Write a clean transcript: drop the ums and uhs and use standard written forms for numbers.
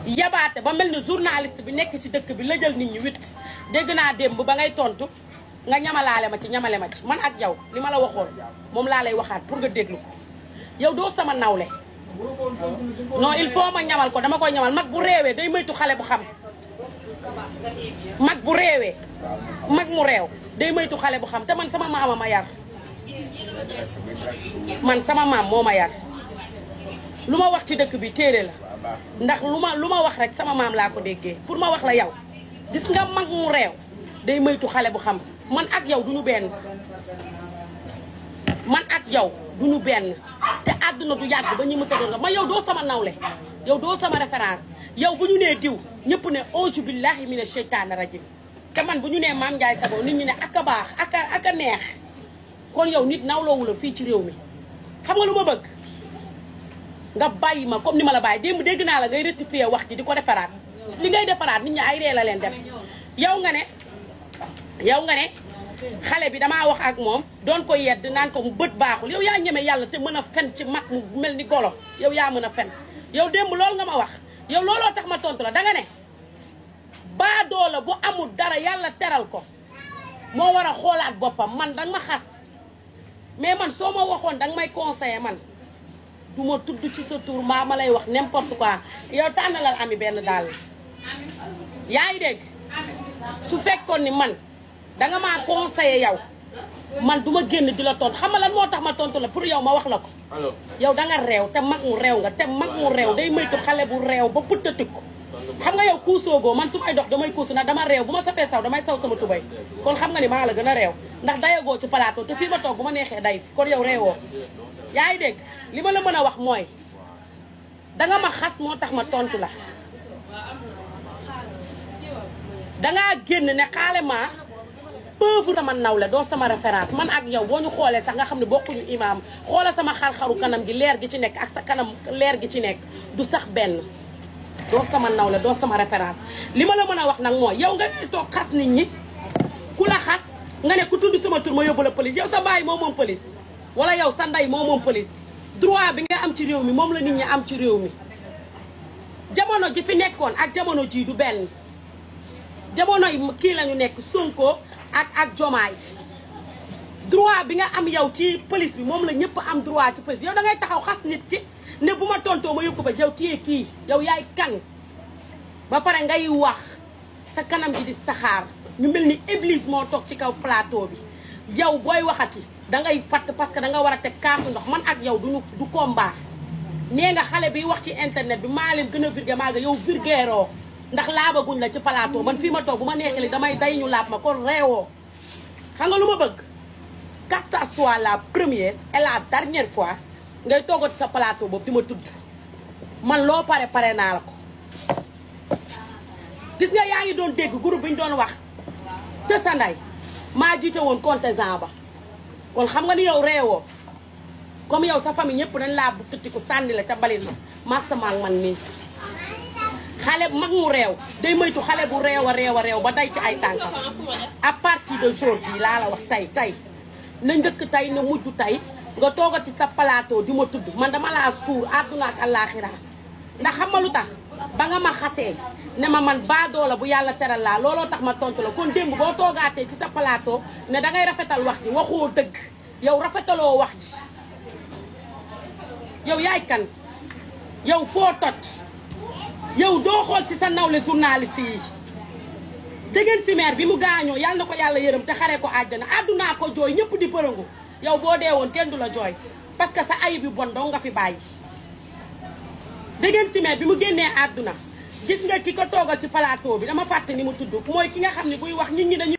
yabaate ba mel ni journaliste bi nekk ci dëkk bi la jël nit ñi wit dégg naa démb ba ngay tontu nga ñamalaale ma ci ñamale ma ci man ak yow li ma la waxoon moom laa lay waxaat pour nga déglu ko yow doo sama nawle non il faut ma ñamal ko dama koy ñamal mag bu réewee day moytu xale bu xam mag bu réewee mag mu réew day moytu xale bu xam te man sama maama ma yar man sama maam moo ma yar lu ma wax ci dëkk bi téere la ndax lu ma wax rek sama maam laa ko déggee pour ma wax la yow gis nga mag mu réew day moytu xale bu xam man ak yow duñu benn man ak yow duñu benn te àdduna du yàgg ba ñu mës a doon ma yow doo sama nawle yow doo sama référence yow bu ñu nee diw ñëpp ne auzu billahi mina sheytaani rajim te man bu ñu nee Mame Ndiaye Savon nit ñi ne ak a baax ak a neex kon yow nit nawloowu la fii ci réew mi xam nga lu ma bëgg nga bàyyi ma comme ni ma la bàyyi démb dégg naa la ngay rectifier wax ji di ko defaraat li ngay defaraat nit ñi ay ree la leen def yow nga ne xale bi damaa wax ak moom doon ko yedd naan ko mu bët baaxul yow yaa ñeme yàlla te mën a fen ci mag mu mel ni golo yow yaa mën a fen yow démb loolu nga ma wax yow looloo tax ma tontu la danga ne baadoo la bu amul dara yàlla teral ko moo war a xoolaat boppam man danga ma xas mais man soo ma waxoon danga may conseiller man du ma tudd ci sa tur maa ma lay wax n'importe quoi yow tànnalal ami benn daal yaa ngi dégg su fekkoon ni man danga maa conseiller yow man duma génn di la tontu xam nga lan moo tax ma tontu la pour yow ma wax la ko yow danga réew te mag mu réew nga te mag mu réew day moytu xale bu réew ba puttatiku xam nga yow kuusoogoo man su may dox damay kuusu ndax dama réew bu ma safee saw damay saw sama tubay kon xam nga ni maa la gën a réew ndax dayagoo ci plateau te fii ma toog bu ma neexee day fi kon yow réewoo yaa ngi dégg li ma la mën a wax mooy danga ma xas moo tax ma tontu la dangaa génn ne xaalema pauvre sama nawle doo sama référence man ak yow boo ñu xoolee sax nga xam ne bokkuñu imaam xoola sama xar-xaru kanam gi leer gi ci nekk ak sa kanam leer gi ci nekk du sax benn doo sama nawle doo sama référence li ma la mën a wax nag mooy yow nga toog xas nit ñi ku la xas nga ne ku tudd sama tur ma yóbbu la police yow sa baay moo moom police wala yow sa ndey moo moom police droit bi nga am ci réew mi moom la nit ñi am ci réew mi jamono ji fi nekkoon ak jamono ji du benn jamono yi kii lañu nekk Sonko ak Jomaay droit bi nga am yow ci police bi moom la ñëpp am droit ci police bi yow da ngay taxaw xas nit ki ne bu ma tontoo ma yóbbu ko ba yow téye kii yow yaay kan ba pare ngay wax sa kanam gi di saxaar ñu mel ni Iblis moo toog ci kaw plateau bi yow booy waxati dangay fatt parce que danga war a teg kaasu ndox man ak yow du combat nee nga xale bi wax ci internet bi maa leen gën a virgé maa nga yow virgéeroo ndax laabaguñ la ci plateau man fii ma toog bu ma neexee damay day ñu laab ma kon reewoo xam nga lu ma bëgg que ça soit la première et la dernière fois ngay toogati sa plateau boobu di ma tudd man loo pare naa la ko gis nga yaa ngi doon dégg groupe bi ñu doon wax te sa nday maa jiite woon contingent ba kon xam nga ni yow reewoo comme yow sa famille ñëpp dañ laa bu tëttiku sànni la ca mbalit ma massamaak man nii xale mag mu réew day moytu xale bu réew a réew ba day ci ay tànkam à partir de aujourd'hui laa la wax tey na njëkk tey na mujj tey nga toogati sa plateau di ma tudd man dama laa suur àdduna ak àllaaxira ndax xam nga lu tax ba nga ma xasee ne ma man baadoo la bu yàlla teral laa looloo tax ma tontu la kon démb boo toogaatee ci sa plateau ne dangay rafetal wax ji waxoo dëgg yow rafetaloo wax ji yow yaay kan yow foo toj yow doo xool ci sa nawle journaliste yi dégeen si maire bi mu gaañoo yàlla na ko yàlla yërëm te xaree ko àjjana àddunaa ko jooy ñëpp di përëngu yow boo dee woon kenn du la jooy parce que sa ayib yu bon doo nga fi bàyyi dégeen si maire bi mu génnee àdduna gis nga ki ko toogal ci plateau bi dama fàtte ni mu tudd mooy ki nga xam ne buy wax nit ñi dañu